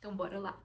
Então bora lá.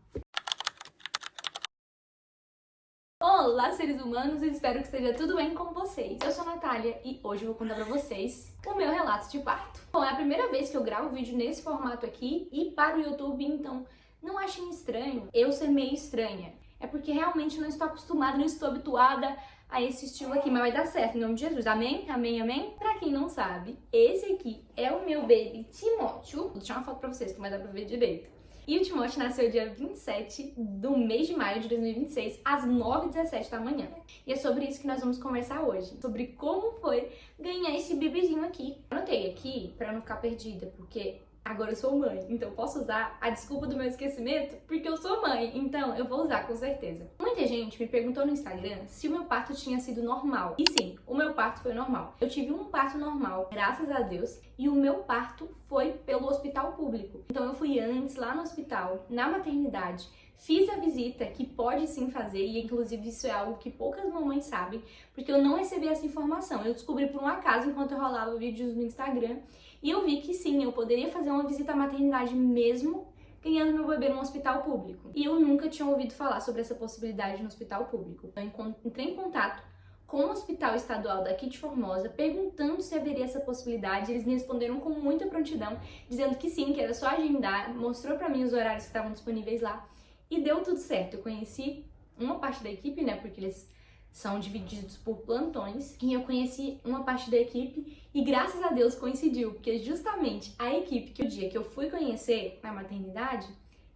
Olá, seres humanos, espero que esteja tudo bem com vocês. Eu sou a Natália e hoje eu vou contar pra vocês o meu relato de parto. Bom, é a primeira vez que eu gravo vídeo nesse formato aqui e para o YouTube, então não achem estranho eu ser meio estranha. É porque realmente não estou acostumada, não estou habituada a esse estilo aqui, mas vai dar certo, em nome de Jesus. Amém? Amém, amém? Pra quem não sabe, esse aqui é o meu baby Timóteo. Vou deixar uma foto pra vocês que não vai dar pra ver direito. E o Timóteo nasceu dia 27 do mês de maio de 2026, às 9h17 da manhã. E é sobre isso que nós vamos conversar hoje. Sobre como foi ganhar esse bebezinho aqui. Anotei aqui pra não ficar perdida, porque agora eu sou mãe. Então eu posso usar a desculpa do meu esquecimento, porque eu sou mãe. Então eu vou usar com certeza. Muita gente me perguntou no Instagram se o meu parto tinha sido normal. E sim, o meu parto foi normal. Eu tive um parto normal, graças a Deus. E o meu parto foi pelo hospital público. Então eu fui antes lá no hospital, na maternidade, fiz a visita, que pode sim fazer, e inclusive isso é algo que poucas mamães sabem, porque eu não recebi essa informação. Eu descobri por um acaso enquanto eu rolava vídeos no Instagram, e eu vi que sim, eu poderia fazer uma visita à maternidade mesmo ganhando meu bebê no hospital público. E eu nunca tinha ouvido falar sobre essa possibilidade no hospital público. Eu entrei em contato com o Hospital Estadual daqui de Formosa, perguntando se haveria essa possibilidade. Eles me responderam com muita prontidão, dizendo que sim, que era só agendar, mostrou pra mim os horários que estavam disponíveis lá, e deu tudo certo. Eu conheci uma parte da equipe, né, porque eles são divididos por plantões, e eu conheci uma parte da equipe, e graças a Deus coincidiu, porque justamente a equipe que o dia que eu fui conhecer na maternidade,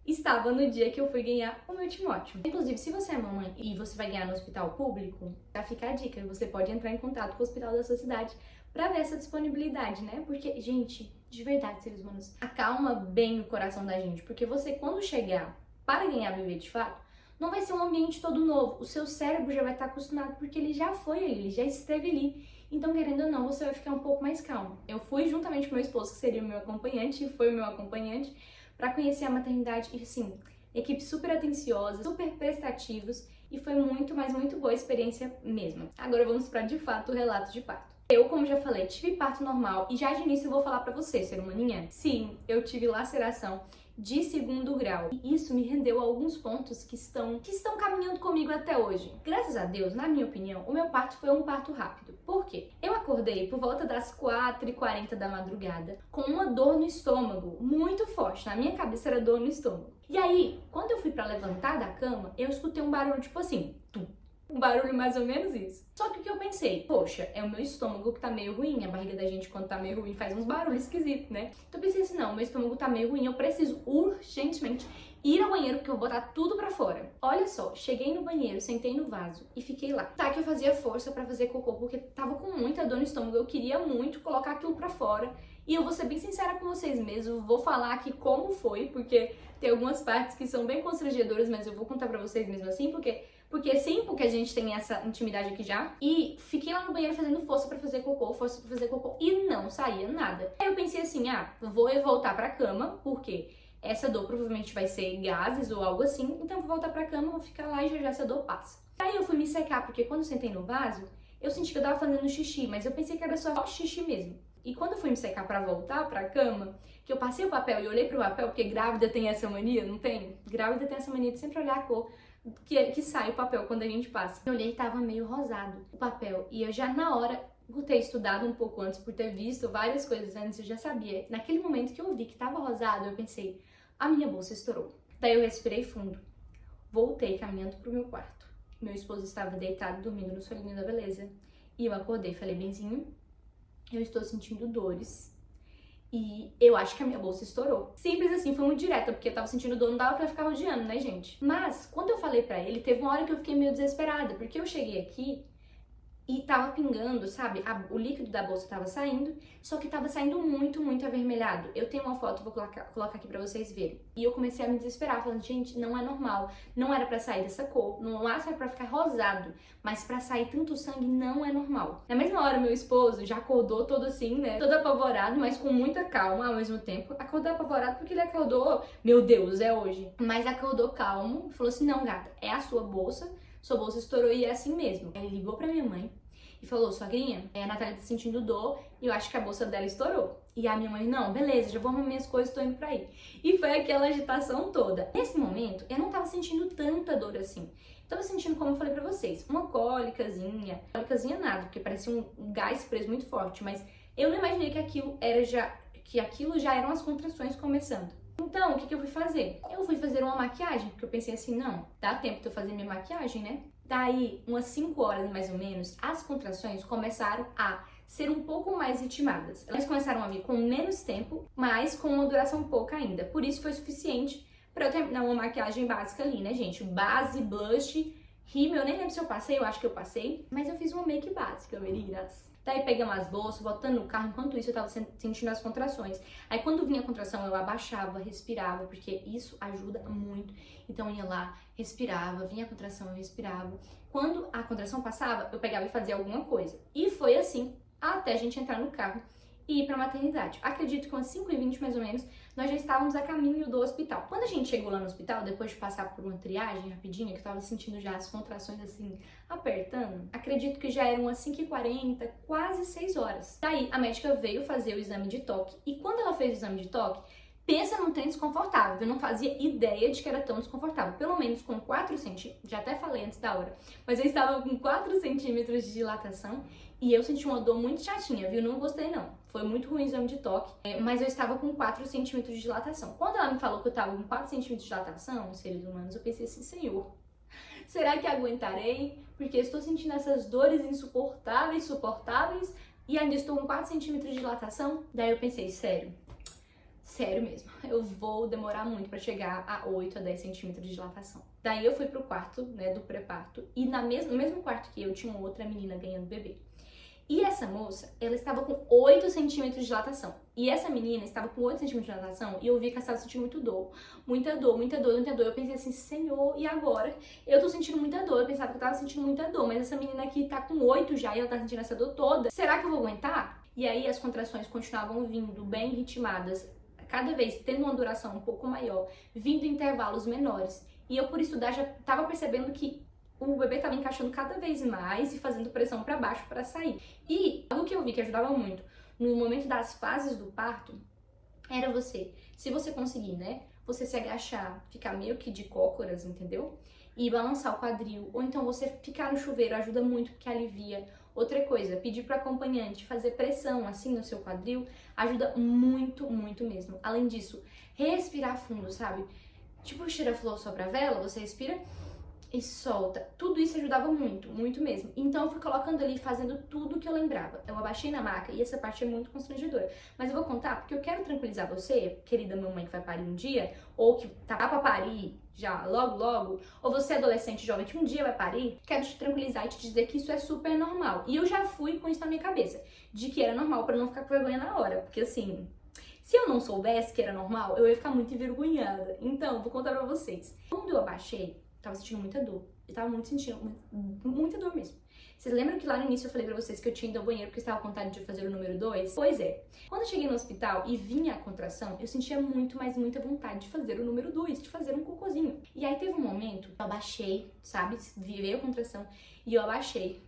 estava no dia que eu fui ganhar o meu Timóteo. Inclusive, se você é mamãe e você vai ganhar no hospital público, já fica a dica, você pode entrar em contato com o hospital da sua cidade pra ver essa disponibilidade, né? Porque, gente, de verdade, seres humanos, acalma bem o coração da gente, porque você, quando chegar para ganhar bebê de fato, não vai ser um ambiente todo novo. O seu cérebro já vai estar acostumado, porque ele já foi ali, ele já esteve ali. Então, querendo ou não, você vai ficar um pouco mais calmo. Eu fui juntamente com meu esposo, que seria o meu acompanhante, e foi o meu acompanhante, pra conhecer a maternidade, e assim, equipe super atenciosa, super prestativos, e foi muito, mas muito boa a experiência mesmo. Agora vamos pra, de fato, o relato de parto. Eu, como já falei, tive parto normal, e já de início eu vou falar pra você, ser humaninha. Sim, eu tive laceração de 2º grau. E isso me rendeu alguns pontos que estão caminhando comigo até hoje. Graças a Deus, na minha opinião, o meu parto foi um parto rápido. Por quê? Eu acordei por volta das 4h40 da madrugada com uma dor no estômago muito forte. Na minha cabeça era dor no estômago. E aí, quando eu fui pra levantar da cama, eu escutei um barulho tipo assim, tum. Um barulho mais ou menos isso. Só que o que eu pensei? Poxa, é o meu estômago que tá meio ruim. A barriga da gente, quando tá meio ruim, faz uns barulhos esquisitos, né? Então eu pensei assim, não, meu estômago tá meio ruim, eu preciso urgentemente ir ao banheiro, porque eu vou botar tudo pra fora. Olha só, cheguei no banheiro, sentei no vaso e fiquei lá. Tá que eu fazia força pra fazer cocô, porque tava com muita dor no estômago, eu queria muito colocar aquilo pra fora. E eu vou ser bem sincera com vocês mesmo, vou falar aqui como foi, porque tem algumas partes que são bem constrangedoras, mas eu vou contar pra vocês mesmo assim, porque sim, porque a gente tem essa intimidade aqui já. E fiquei lá no banheiro fazendo força pra fazer cocô, e não saía nada. Aí eu pensei assim, vou voltar pra cama, porque essa dor provavelmente vai ser gases ou algo assim, então vou voltar pra cama, vou ficar lá e já essa dor passa. Aí eu fui me secar, porque quando eu sentei no vaso, eu senti que eu tava fazendo xixi, mas eu pensei que era só xixi mesmo. E quando eu fui me secar pra voltar pra cama, que eu passei o papel e olhei pro papel, porque grávida tem essa mania, não tem? Grávida tem essa mania de sempre olhar a cor que sai o papel quando a gente passa. Eu olhei e tava meio rosado o papel, e eu já na hora, por ter estudado um pouco antes, por ter visto várias coisas antes, eu já sabia. Naquele momento que eu vi que tava rosado, eu pensei, a minha bolsa estourou. Daí eu respirei fundo, voltei caminhando pro meu quarto. Meu esposo estava deitado, dormindo no solinho da beleza, e eu acordei e falei, benzinho, eu estou sentindo dores e eu acho que a minha bolsa estourou. Simples assim, foi muito direta, porque eu tava sentindo dor, não dava pra ficar rodeando, né, gente? Mas, quando eu falei pra ele, teve uma hora que eu fiquei meio desesperada, porque eu cheguei aqui e tava pingando, sabe? O líquido da bolsa tava saindo, só que tava saindo muito, muito avermelhado. Eu tenho uma foto, vou colocar aqui pra vocês verem. E eu comecei a me desesperar, falando, gente, não é normal, não era pra sair dessa cor, não era pra ficar rosado, mas pra sair tanto sangue não é normal. Na mesma hora, meu esposo já acordou todo assim, né? Todo apavorado, mas com muita calma ao mesmo tempo. Acordou apavorado porque ele acordou, meu Deus, é hoje. Mas acordou calmo, falou assim, não, gata, é a sua bolsa estourou e é assim mesmo. Ele ligou pra minha mãe e falou, sogrinha, a Natália tá sentindo dor e eu acho que a bolsa dela estourou. E a minha mãe, não, beleza, já vou arrumar minhas coisas, tô indo pra aí. E foi aquela agitação toda. Nesse momento, eu não tava sentindo tanta dor assim. Tava sentindo, como eu falei pra vocês, uma cólicazinha. Cólicazinha nada, porque parecia um gás preso muito forte, mas eu não imaginei que aquilo já eram as contrações começando. Então, o que eu fui fazer? Eu fui fazer uma maquiagem, porque eu pensei assim, não, dá tempo de eu fazer minha maquiagem, né? Daí, umas 5 horas mais ou menos, as contrações começaram a ser um pouco mais ritmadas. Elas começaram a vir com menos tempo, mas com uma duração pouca ainda. Por isso foi suficiente pra eu terminar uma maquiagem básica ali, né, gente? Base, blush, rímel, eu nem lembro se eu passei, eu acho que eu passei. Mas eu fiz uma make básica, meninas. Daí peguei umas bolsas, botando no carro, enquanto isso eu tava sentindo as contrações. Aí quando vinha a contração eu abaixava, respirava, porque isso ajuda muito. Então eu ia lá, respirava, vinha a contração, eu respirava. Quando a contração passava, eu pegava e fazia alguma coisa. E foi assim, até a gente entrar no carro e ir pra maternidade. Acredito que umas 5h20 mais ou menos, nós já estávamos a caminho do hospital. Quando a gente chegou lá no hospital, depois de passar por uma triagem rapidinha, que eu tava sentindo já as contrações assim, apertando, acredito que já eram umas 5h40, quase 6 horas. Daí a médica veio fazer o exame de toque, e quando ela fez o exame de toque, pensa num trem desconfortável, eu não fazia ideia de que era tão desconfortável, pelo menos com 4 centímetros, já até falei antes da hora, mas eu estava com 4 centímetros de dilatação e eu senti uma dor muito chatinha, viu? Não gostei não, foi muito ruim o exame de toque, mas eu estava com 4 centímetros de dilatação. Quando ela me falou que eu estava com 4 centímetros de dilatação, seres humanos, eu pensei assim, Senhor, será que aguentarei? Porque eu estou sentindo essas dores insuportáveis, suportáveis, e ainda estou com 4 centímetros de dilatação? Daí eu pensei, sério mesmo, eu vou demorar muito pra chegar a 8 a 10 centímetros de dilatação. Daí eu fui pro quarto, né, do pré-parto, e no mesmo quarto que eu tinha uma outra menina ganhando bebê. E essa moça, ela estava com 8 centímetros de dilatação. E essa menina estava com 8 centímetros de dilatação e eu vi que ela estava sentindo muito dor. Muita dor, muita dor, muita dor. Eu pensei assim, Senhor, e agora? Eu tô sentindo muita dor. Eu pensava que eu tava sentindo muita dor, mas essa menina aqui tá com 8 já e ela tá sentindo essa dor toda. Será que eu vou aguentar? E aí as contrações continuavam vindo bem ritmadas, cada vez tendo uma duração um pouco maior, vindo em intervalos menores. E eu, por estudar, já tava percebendo que o bebê estava encaixando cada vez mais e fazendo pressão para baixo para sair. E algo que eu vi que ajudava muito no momento das fases do parto era se você conseguir, né, você se agachar, ficar meio que de cócoras, entendeu? E balançar o quadril, ou então você ficar no chuveiro ajuda muito porque alivia. Outra coisa, pedir para acompanhante fazer pressão assim no seu quadril ajuda muito, muito mesmo. Além disso, respirar fundo, sabe? Tipo o cheira-flor sopra vela, você respira e solta. Tudo isso ajudava muito, muito mesmo. Então eu fui colocando ali, fazendo tudo que eu lembrava. Eu abaixei na maca e essa parte é muito constrangedora. Mas eu vou contar porque eu quero tranquilizar você, querida mamãe que vai parir um dia, ou que tá pra parir já logo, logo, ou você adolescente jovem que um dia vai parir, quero te tranquilizar e te dizer que isso é super normal. E eu já fui com isso na minha cabeça, de que era normal pra não ficar com vergonha na hora. Porque assim, se eu não soubesse que era normal, eu ia ficar muito envergonhada. Então, vou contar pra vocês. Quando eu abaixei, tava sentindo muita dor. Eu tava sentindo muita dor mesmo. Vocês lembram que lá no início eu falei pra vocês que eu tinha ido ao banheiro porque eu estava com vontade de fazer o número 2? Pois é. Quando eu cheguei no hospital e vinha a contração, eu sentia muito, mas muita vontade de fazer o número 2, de fazer um cocôzinho. E aí teve um momento, eu abaixei, sabe? Veio a contração e eu abaixei.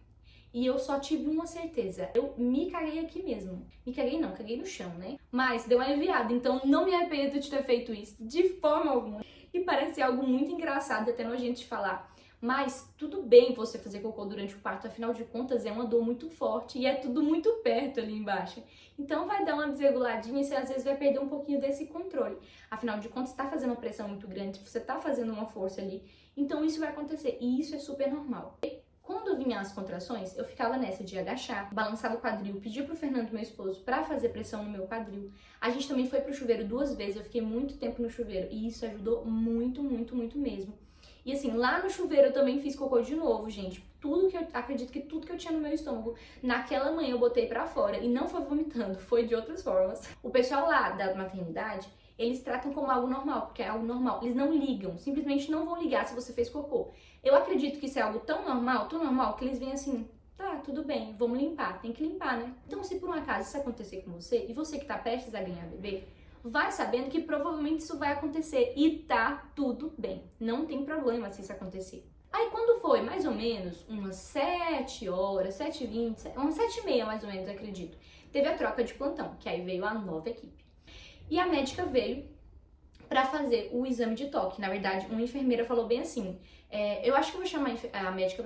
E eu só tive uma certeza, eu me caguei aqui mesmo. Me caguei não, caguei no chão, né? Mas deu uma aliviada, então não me arrependo de ter feito isso, de forma alguma. E parece algo muito engraçado, até nojento de falar. Mas tudo bem você fazer cocô durante o parto, afinal de contas é uma dor muito forte e é tudo muito perto ali embaixo. Então vai dar uma desreguladinha e você às vezes vai perder um pouquinho desse controle. Afinal de contas, você tá fazendo uma pressão muito grande, você tá fazendo uma força ali. Então isso vai acontecer e isso é super normal. Quando vinham as contrações, eu ficava nessa de agachar, balançava o quadril, pedia pro Fernando, meu esposo, pra fazer pressão no meu quadril. A gente também foi pro chuveiro 2 vezes, eu fiquei muito tempo no chuveiro e isso ajudou muito, muito, muito mesmo. E assim, lá no chuveiro eu também fiz cocô de novo, gente. Acredito que tudo que eu tinha no meu estômago, naquela manhã eu botei pra fora e não foi vomitando, foi de outras formas. O pessoal lá da maternidade, eles tratam como algo normal, porque é algo normal. Eles não ligam, simplesmente não vão ligar se você fez cocô. Eu acredito que isso é algo tão normal, que eles vêm assim, tá, tudo bem, vamos limpar, tem que limpar, né? Então, se por um acaso isso acontecer com você, e você que tá prestes a ganhar bebê, vai sabendo que provavelmente isso vai acontecer e tá tudo bem. Não tem problema se isso acontecer. Aí quando foi mais ou menos umas 7 horas, 7h20, umas 7h30 mais ou menos, acredito. teve a troca de plantão, que aí veio a nova equipe. E a médica veio para fazer o exame de toque. Na verdade, uma enfermeira falou bem assim, eu acho que eu vou chamar a médica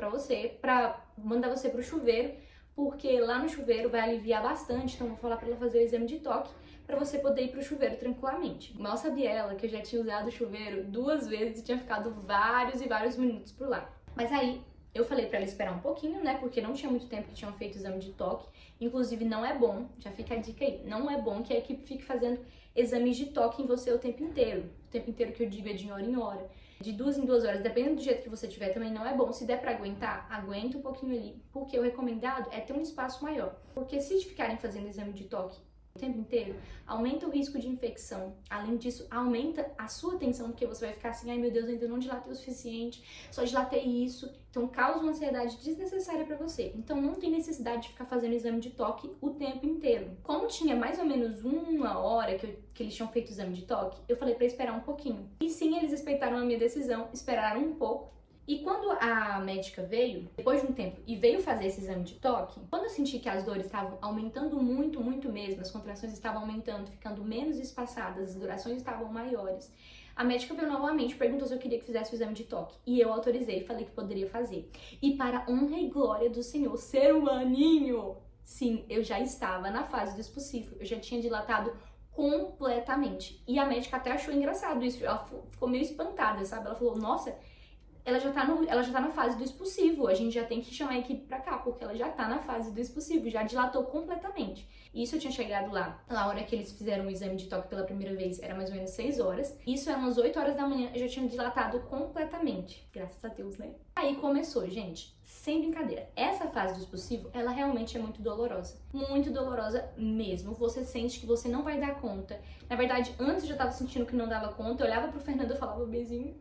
para mandar você pro chuveiro, porque lá no chuveiro vai aliviar bastante, então eu vou falar para ela fazer o exame de toque para você poder ir pro chuveiro tranquilamente. Mal sabia ela que eu já tinha usado o chuveiro 2 vezes e tinha ficado vários e vários minutos por lá. Mas aí eu falei pra ela esperar um pouquinho, né, porque não tinha muito tempo que tinham feito o exame de toque. Inclusive não é bom, já fica a dica aí, não é bom que a equipe fique fazendo exames de toque em você o tempo inteiro. O tempo inteiro que eu digo é de hora em hora, de 2 em 2 horas, dependendo do jeito que você tiver também não é bom. Se der pra aguentar, aguenta um pouquinho ali, porque o recomendado é ter um espaço maior. Porque se ficarem fazendo exame de toque o tempo inteiro, aumenta o risco de infecção. Além disso, aumenta a sua tensão, porque você vai ficar assim, ai meu Deus, eu ainda não dilatei o suficiente, só dilatei isso. Então causa uma ansiedade desnecessária pra você. Então não tem necessidade de ficar fazendo exame de toque o tempo inteiro. Como tinha mais ou menos 1 hora que eles tinham feito o exame de toque, eu falei pra esperar um pouquinho. E sim, eles respeitaram a minha decisão, esperaram um pouco. E quando a médica veio, depois de um tempo, e veio fazer esse exame de toque, quando eu senti que as dores estavam aumentando muito, muito mesmo, as contrações estavam aumentando, ficando menos espaçadas, as durações estavam maiores, a médica veio novamente, perguntou se eu queria que fizesse o exame de toque. E eu autorizei, falei que poderia fazer. E para honra e glória do Senhor, ser humaninho, sim, eu já estava na fase do expulsivo, eu já tinha dilatado completamente. E a médica até achou engraçado isso, ela ficou meio espantada, sabe? Ela falou, nossa, ela já tá na fase do expulsivo, a gente já tem que chamar a equipe pra cá, porque ela já tá na fase do expulsivo, já dilatou completamente. Isso eu tinha chegado lá, na hora que eles fizeram o exame de toque pela primeira vez, era mais ou menos 6 horas. Isso eram umas 8 horas da manhã, eu já tinha dilatado completamente. Graças a Deus, né? Aí começou, gente, sem brincadeira. Essa fase do expulsivo, ela realmente é muito dolorosa. Muito dolorosa mesmo. Você sente que você não vai dar conta. Na verdade, antes eu já tava sentindo que não dava conta, eu olhava pro Fernando e falava, beijinho,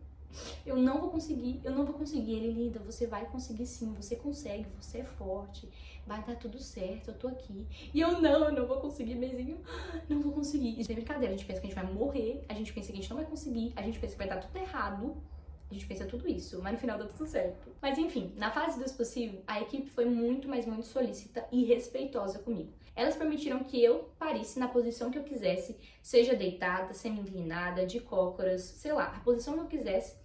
eu não vou conseguir, eu não vou conseguir. Ele, linda, você vai conseguir sim, você consegue, você é forte, vai dar tudo certo, eu tô aqui. E eu não vou conseguir, beijinho, não vou conseguir. Isso é brincadeira, a gente pensa que a gente vai morrer, a gente pensa que a gente não vai conseguir, a gente pensa que vai dar tudo errado, a gente pensa tudo isso, mas no final dá tudo certo. Mas enfim, na fase do expulsivo, a equipe foi muito, mas muito solícita e respeitosa comigo. Elas permitiram que eu parisse na posição que eu quisesse, seja deitada, semi-inclinada, de cócoras, sei lá, a posição que eu quisesse,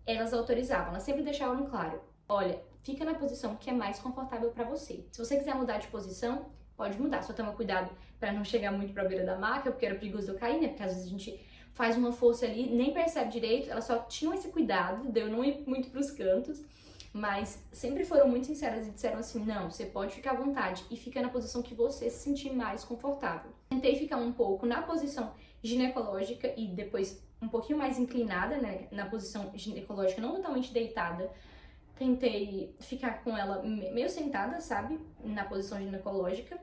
elas autorizavam, elas sempre deixavam claro, olha, fica na posição que é mais confortável pra você. Se você quiser mudar de posição, pode mudar, só toma cuidado pra não chegar muito pra beira da maca, porque era perigoso eu cair, né, porque às vezes a gente faz uma força ali, nem percebe direito, elas só tinham esse cuidado de eu não ir muito pros cantos, mas sempre foram muito sinceras e disseram assim, não, você pode ficar à vontade e fica na posição que você se sentir mais confortável. Tentei ficar um pouco na posição ginecológica e depois um pouquinho mais inclinada, né, na posição ginecológica, não totalmente deitada. Tentei ficar com ela meio sentada, sabe, na posição ginecológica,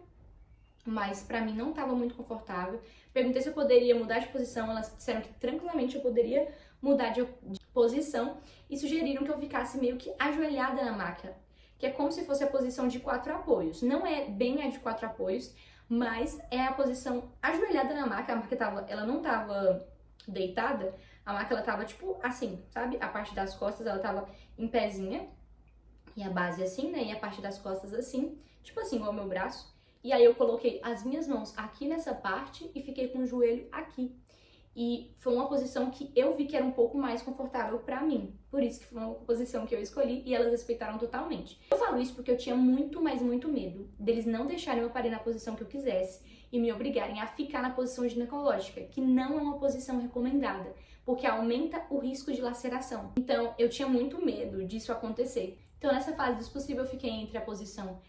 mas pra mim não tava muito confortável. Perguntei se eu poderia mudar de posição, elas disseram que tranquilamente eu poderia mudar de posição e sugeriram que eu ficasse meio que ajoelhada na maca, que é como se fosse a posição de 4 apoios. Não é bem a de 4 apoios, mas é a posição ajoelhada na maca. A maca ela não tava deitada, a maca ela tava tipo assim, sabe? A parte das costas ela tava em pezinha e a base assim, né? E a parte das costas assim, tipo assim, igual o meu braço. E aí eu coloquei as minhas mãos aqui nessa parte e fiquei com o joelho aqui. E foi uma posição que eu vi que era um pouco mais confortável pra mim. Por isso que foi uma posição que eu escolhi e elas respeitaram totalmente. Eu falo isso porque eu tinha muito, mas muito medo deles não deixarem eu parir na posição que eu quisesse e me obrigarem a ficar na posição ginecológica, que não é uma posição recomendada, porque aumenta o risco de laceração. Então, eu tinha muito medo disso acontecer. Então, nessa fase do expulsivo, eu fiquei entre a posição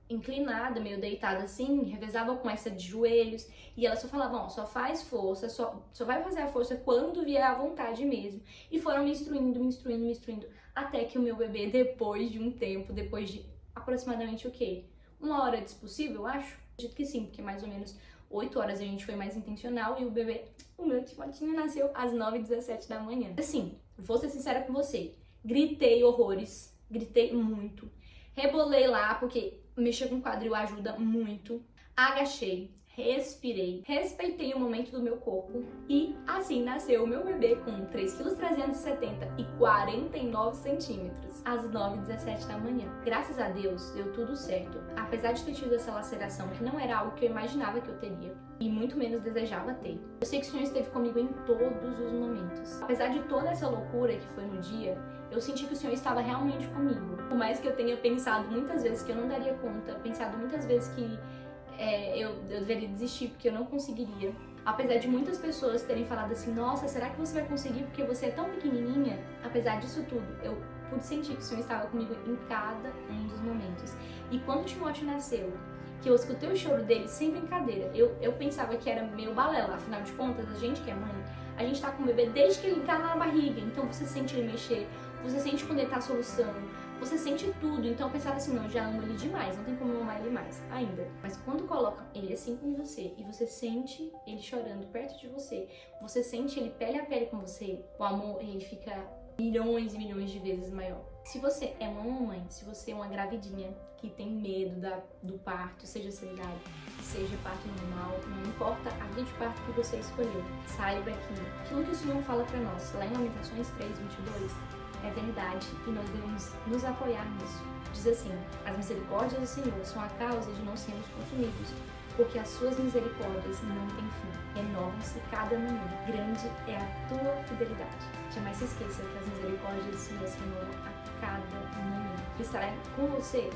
inclinada, meio deitada assim, revezava com essa de joelhos, e ela só falava, ó, só faz força, só vai fazer a força quando vier à vontade mesmo. E foram me instruindo, até que o meu bebê, depois de um tempo, depois de aproximadamente o quê? 1 hora de expulsivo, eu acho? Acredito que sim, porque mais ou menos 8 horas a gente foi mais intencional, e o bebê, o meu timotinho, nasceu às 9h17 da manhã. Assim, vou ser sincera com você, gritei horrores, gritei muito, rebolei lá, porque mexer com o quadril ajuda muito. Agachei, respirei, respeitei o momento do meu corpo e assim nasceu o meu bebê com 3,370 kg e 49 centímetros, às 9h17 da manhã. Graças a Deus, deu tudo certo, apesar de ter tido essa laceração, que não era algo que eu imaginava que eu teria e muito menos desejava ter. Eu sei que o Senhor esteve comigo em todos os momentos. Apesar de toda essa loucura que foi no dia, eu senti que o Senhor estava realmente comigo. Por mais que eu tenha pensado muitas vezes que eu não daria conta, pensado muitas vezes que eu deveria desistir porque eu não conseguiria. Apesar de muitas pessoas terem falado assim, nossa, será que você vai conseguir porque você é tão pequenininha? Apesar disso tudo, eu pude sentir que o Senhor estava comigo em cada um dos momentos. E quando o Timóteo nasceu, que eu escutei o choro dele sem brincadeira, eu pensava que era meio balela, afinal de contas, a gente que é mãe, a gente tá com o bebê desde que ele tá na barriga, então você sente ele mexer, você sente quando ele tá soluçando, você sente tudo. Então eu pensava assim, não, eu já amo ele demais, não tem como amar ele mais ainda. Mas quando colocam ele assim com você e você sente ele chorando perto de você, você sente ele pele a pele com você, o amor ele fica milhões e milhões de vezes maior. Se você é uma mamãe, se você é uma gravidinha que tem medo do parto, seja cesárea, seja parto normal, não importa a via de parto que você escolheu, saiba que aquilo que o Senhor fala pra nós, lá em Lamentações 3:22, é verdade e nós devemos nos apoiar nisso. Diz assim, as misericórdias do Senhor são a causa de não sermos consumidos, porque as suas misericórdias não têm fim, renovam-se cada manhã. Grande é a tua fidelidade. Jamais se esqueça que as misericórdias do Senhor se renovam a cada manhã. Ele estará com você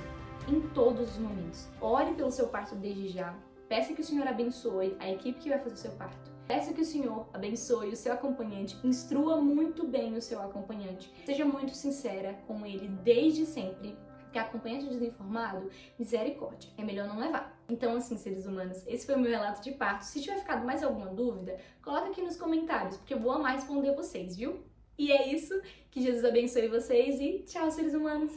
em todos os momentos. Ore pelo seu parto desde já. Peça que o Senhor abençoe a equipe que vai fazer o seu parto. Peça que o Senhor abençoe o seu acompanhante, instrua muito bem o seu acompanhante. Seja muito sincera com ele desde sempre, porque acompanhante desinformado, misericórdia, é melhor não levar. Então assim, seres humanos, esse foi o meu relato de parto. Se tiver ficado mais alguma dúvida, coloca aqui nos comentários, porque eu vou amar responder vocês, viu? E é isso, que Jesus abençoe vocês e tchau, seres humanos!